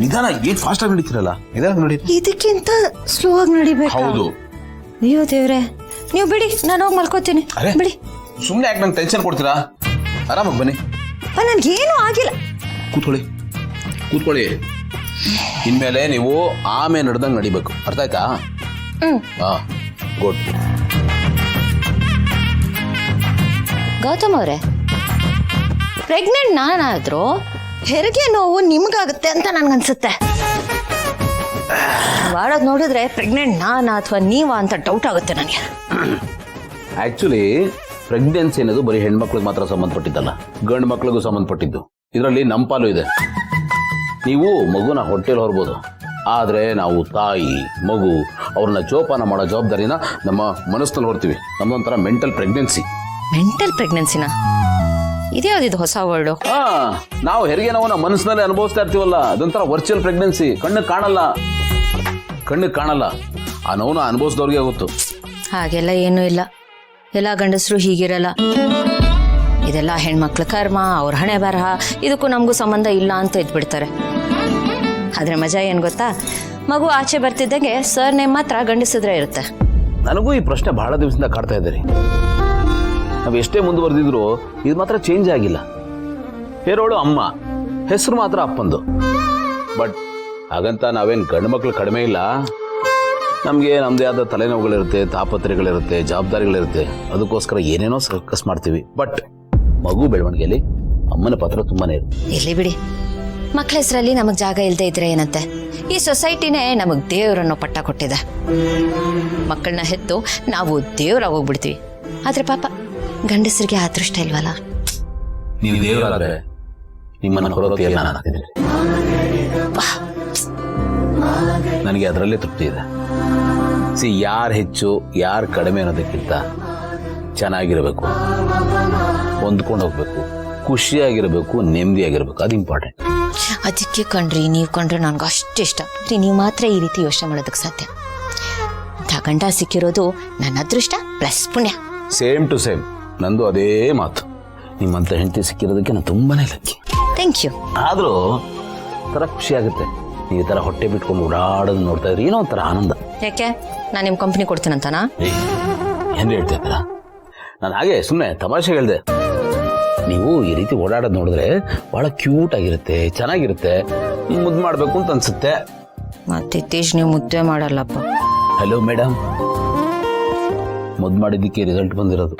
ನಿಧಾನ ಏನ್ ಫಾಸ್ಟ್ ಆಗಿ ನಡೀತಿರಲ್ಲ, ನಿಧಾನ ನೋಡಿ. ಇದಕ್ಕಿಂತ ಸ್ಲೋ ಆಗಿ ನಡಿಬೇಕು. ಹೌದು. ಅಯ್ಯೋ ದೇವ್ರೆ, ನೀವು ಬಿಡಿ, ನಾನು ಹೋಗಿ ಮಲ್ಕೋತೀನಿ. ಬಿಡಿ. ಸುಮ್ನೆ ಯಾಕೆ ನಂಗೆ ಟೆನ್ಷನ್ ಕೊಡ್ತೀರಾ? ಆರಾಮಾಗಿ ಬನ್ನಿ. ನನ್ಗೇನು ಆಗಿಲ್ಲ. ಕೂತ್ಕೊಳ್ಳಿ. ಇನ್ಮೇಲೆ ನೀವು ಆಮೇಲೆ ನಡೆದಂಗೆ ನಡಿಬೇಕು, ಅರ್ಥ ಆಯ್ತಾ? ಹಾ, ಗುಡ್. ಗೌತಮ್ ಅವರೇ, ಪ್ರೆಗ್ನೆಂಟ್ ನಾನಾದ್ರೂ ಹೆರಿಗೆ ನೋವು ನಿಮ್ಗಾಗುತ್ತೆ ಅಂತ ನನ್ಗನ್ಸುತ್ತೆ. ಮಾಡೋದು ನೋಡಿದ್ರೆ ಪ್ರೆಗ್ನೆಂಟ್ ನಾನಾ ಅಥವಾ ನೀವಾ ಅಂತ ಡೌಟ್ ಆಗುತ್ತೆ ನನಗೆ. ಆಕ್ಚುಲಿ ಪ್ರೆಗ್ನೆನ್ಸಿ ಅನ್ನೋದು ಬರೀ ಹೆಣ್ಮಕ್ಳಿಗೆ ಮಾತ್ರ ಸಂಬಂಧಪಟ್ಟಿದ್ದಲ್ಲ, ಗಂಡು ಮಕ್ಳಿಗೂ ಸಂಬಂಧಪಟ್ಟಿದ್ದು. ಇದರಲ್ಲಿ ನಮ್ಮ ಪಾಲು ಇದೆ. ನೀವು ಮಗುನ ಹೊಟ್ಟೆಲಿ ಹೊರಬೋದು, ಆದರೆ ನಾವು ತಾಯಿ ಮಗು ಅವ್ರನ್ನ ಜೋಪಾನ ಮಾಡೋ ಜವಾಬ್ದಾರಿನ ನಮ್ಮ ಮನಸ್ಸಿನಲ್ಲಿ ಹೊರ್ತೀವಿ. ನಮ್ಮೊಂಥರ ಮೆಂಟಲ್ ಪ್ರೆಗ್ನೆನ್ಸಿ. ಮೆಂಟಲ್ ಪ್ರೆಗ್ನೆನ್ಸಿನ? ಇದ್ಯಾವ್ದಿದು ಹೊಸ ವರ್ಡು? ನಾವು ಹೆರಿಗೆ ನಾವು ನಮ್ಮ ಮನಸ್ಸಿನಲ್ಲಿ ಅನುಭವಿಸ್ತಾ ಇರ್ತೀವಲ್ಲ, ಅದೊಂಥರ ವರ್ಚುವಲ್ ಪ್ರೆಗ್ನೆನ್ಸಿ. ಕಣ್ಣಿಗೆ ಕಾಣಲ್ಲ. ಆ ನೋವನ್ನ ಅನುಭವಿಸಿದವ್ರಿಗೆ ಗೊತ್ತು. ಹಾಗೆಲ್ಲ ಏನೂ ಇಲ್ಲ. ಎಲ್ಲ ಗಂಡಸರು ಹೀಗಿರಲ್ಲ. ಇದೆಲ್ಲ ಹೆಣ್ಮಕ್ಳ ಕರ್ಮ, ಅವ್ರ ಹಣೆ ಬರಹ, ಇದಕ್ಕೂ ನಮಗೂ ಸಂಬಂಧ ಇಲ್ಲ ಅಂತ ಇದ್ಬಿಡ್ತಾರೆ. ಆದ್ರೆ ಮಜಾ ಏನ್ ಗೊತ್ತಾ, ಮಗು ಆಚೆ ಬರ್ತಿದ್ದಂಗೆ ಸರ್ ನೇಮ್ ಮಾತ್ರ ಗಂಡಸಿದ್ರೆ ಇರುತ್ತೆ. ನನಗೂ ಈ ಪ್ರಶ್ನೆ ಬಹಳ ದಿವಸದಿಂದ ಕಾಡ್ತಾ ಇದ್ದೀರಿ. ನಾವು ಎಷ್ಟೇ ಮುಂದುವರೆದಿದ್ರು ಇದು ಮಾತ್ರ ಚೇಂಜ್ ಆಗಿಲ್ಲ. ಹೇರೋಳು ಅಮ್ಮ, ಹೆಸರು ಮಾತ್ರ ಅಪ್ಪಂದು. ಬಟ್ ಹಾಗಂತ ನಾವೇನು ಗಂಡು ಮಕ್ಳು ಕಡಿಮೆ ಇಲ್ಲ. ನಮಗೆ ನಮ್ಮದೇ ಆದ ತಲೆನೋವುಗಳಿರುತ್ತೆ, ತಾಪತ್ರೆಗಳಿರುತ್ತೆ, ಜವಾಬ್ದಾರಿಗಳಿರುತ್ತೆ. ಅದಕ್ಕೋಸ್ಕರ ಏನೇನೋ ಸರ್ಕಸ್ ಮಾಡ್ತೀವಿ. ಬಟ್ ಮಗು ಬೆಳವಣಿಗೆಯಲ್ಲಿ ಅಮ್ಮನ ಪಾತ್ರ ತುಂಬಾನೇ ಇರುತ್ತೆ. ಇರ್ಲಿ ಬಿಡಿ, ಮಕ್ಳ ಹೆಸರಲ್ಲಿ ನಮಗ್ ಜಾಗ ಇಲ್ಲದೆ ಇದ್ರೆ ಏನಂತೆ? ಈ ಸೊಸೈಟಿನೇ ನಮಗ್ ದೇವರನ್ನೋ ಪಟ್ಟ ಕೊಟ್ಟಿದೆ. ಮಕ್ಕಳನ್ನ ಹೆತ್ತು ನಾವು ದೇವ್ರಾಗ ಹೋಗ್ಬಿಡ್ತೀವಿ. ಆದ್ರೆ ಪಾಪ ಗಂಡಸರಿಗೆ ಅದೃಷ್ಟ ಇಲ್ವಲ್ಲ. ನೀವು ದೇವರಾದ್ರೆ ನಿಮ್ಮನ್ನ ಹೊರತು ಎಲ್ಲ ನನಗೆ ಅದರಲ್ಲೇ ತೃಪ್ತಿ ಇದೆ. ಯಾರು ಹೆಚ್ಚು ಯಾರು ಕಡಿಮೆ ಅನ್ನೋದಕ್ಕಿಂತ ಚೆನ್ನಾಗಿರಬೇಕು, ಹೊಂದ್ಕೊಂಡು ಹೋಗ್ಬೇಕು, ಖುಷಿಯಾಗಿರ್ಬೇಕು, ನೆಮ್ಮದಿಯಾಗಿರ್ಬೇಕು, ಅದು ಇಂಪಾರ್ಟೆಂಟ್. ಅದಕ್ಕೆ ಕಣ್ರಿ, ನೀವು ಕಂಡ್ರೆ ನನ್ಗೆ ಅಷ್ಟು ಇಷ್ಟ. ನೀವು ಮಾತ್ರ ಈ ರೀತಿ ಯೋಚನೆ ಮಾಡೋದಕ್ಕೆ ಸಾಧ್ಯ. ಇಂಥ ಗಂಡ ಸಿಕ್ಕಿರೋದು ನನ್ನ ಅದೃಷ್ಟ ಪ್ಲಸ್ ಪುಣ್ಯ. ಸೇಮ್ ಟು ಸೇಮ್, ನಂದು ಅದೇ ಮಾತು. ನಿಮ್ಮಂತ ಹೆಂಡತಿ ಸಿಕ್ಕಿರೋದಕ್ಕೆ ನಾನು ತುಂಬಾನೇ ಲಕ್ಕಿ. Thank you. ಆದ್ರೂ ತರ ಖುಷಿ ಆಗುತ್ತೆ ನೀವು ಈ ತರ ಹೊಟ್ಟೆ ಬಿಟ್ಕೊಂಡು ಓಡಾಡೋದು ನೋಡ್ತಾ ಇದ್ರೆ. ಏನೋ ಒಂಥರ ಆನಂದ. ಯಾಕೆ, ನಾನು ನಿಮ್ ಕಂಪ್ನಿ ಕೊಡ್ತೀನಂತಾನ? ಏನ್ ಹೇಳ್ತಾ ಇದ್ದೀರಾ? ನಾನು ಹಾಗೆ ಸುಮ್ಮನೆ ತಮಾಷೆ ಹೇಳ್ದೆ. ನೀವು ಈ ರೀತಿ ಓಡಾಡೋದು ನೋಡಿದ್ರೆ ಬಹಳ ಕ್ಯೂಟ್ ಆಗಿರುತ್ತೆ, ಚೆನ್ನಾಗಿರುತ್ತೆ, ಮುದ್ದು ಮಾಡ್ಬೇಕು ಅಂತ ಅನ್ಸುತ್ತೆ. ಮತ್ತೆ ಇತ್ತೀಚೆಗೆ ನೀವು ಮುದ್ದೆ ಮಾಡಲ್ಲಪ್ಪ. ಹಲೋ ಮೇಡಮ್, ಮುದ್ದು ಮಾಡಿದ್ದಕ್ಕೆ ರಿಸಲ್ಟ್ ಬಂದಿರೋದು.